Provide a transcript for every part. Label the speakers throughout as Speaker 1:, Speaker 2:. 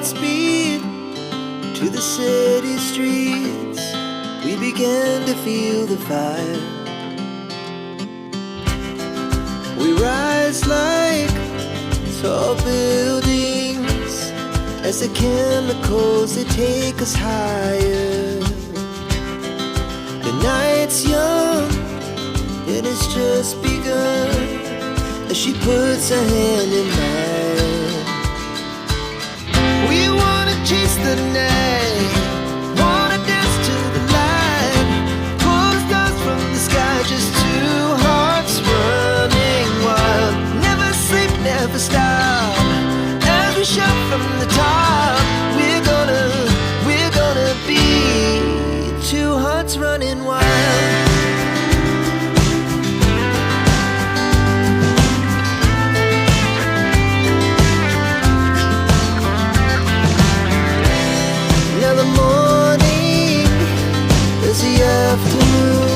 Speaker 1: hearts beat to the city streets. We began to feel the fire. We rise like tall buildings as the chemicals, they take us higher. The night's young and it's just begun as she puts her hand in mine. We wanna chase the night, wanna dance to the light, pull the stars from the sky, just two hearts running wild. Never sleep, never stop, as we shout from the top. We're gonna be two hearts running wild. Now the morning is the afternoon.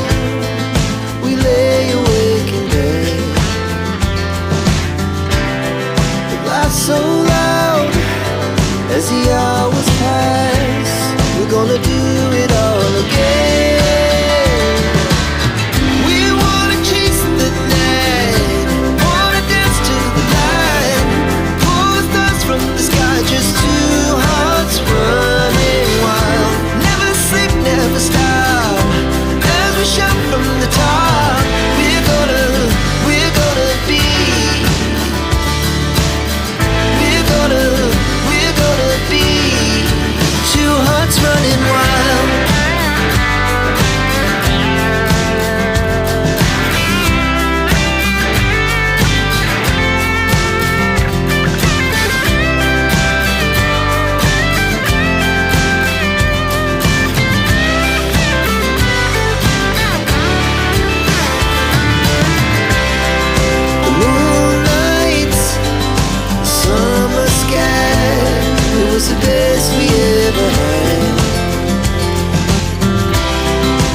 Speaker 1: We lay awake in bed. The laughs so loud as the hours pass. We're gonna do it all again. We wanna chase the night, wanna dance to the light, pull the stars from the sky, just two hearts running wild. Never sleep, never stop, as we shout from the top. We're gonna be, we're gonna be two hearts running wild. The moonlight, summer sky, it was the best we ever had.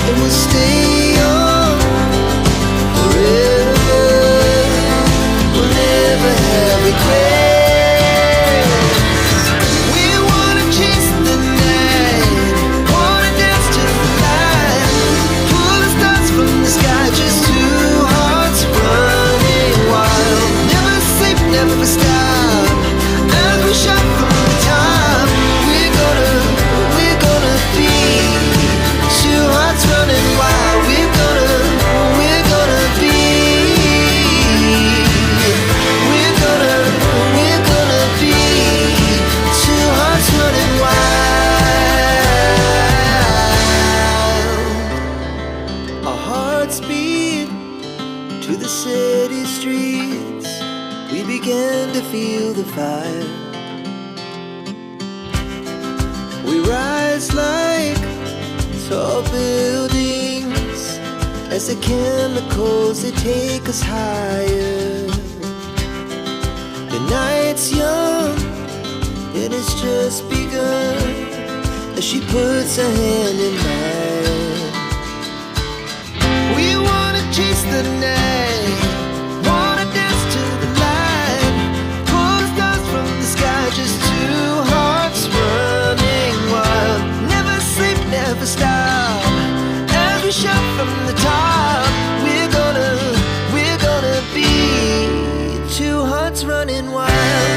Speaker 1: And we'll stay on forever. We'll never have regrets. We wanna chase the night, wanna dance to the light, pull the stars from the sky, just two hearts running wild. Never sleep, never stop, as we shout from the top. We're gonna be two hearts running wild. We're gonna be, we're gonna be two hearts running wild. Our hearts beat to the city streets. We began to feel the fire. We rise like tall buildings as the chemicals, they take us higher. The night's young and it's just begun as she puts her hand in mine. We wanna chase the night, wanna dance to the light, pull the stars from the sky, just two hearts running wild. Never sleep, never stop, as we shout from the top. We're gonna be two hearts running wild.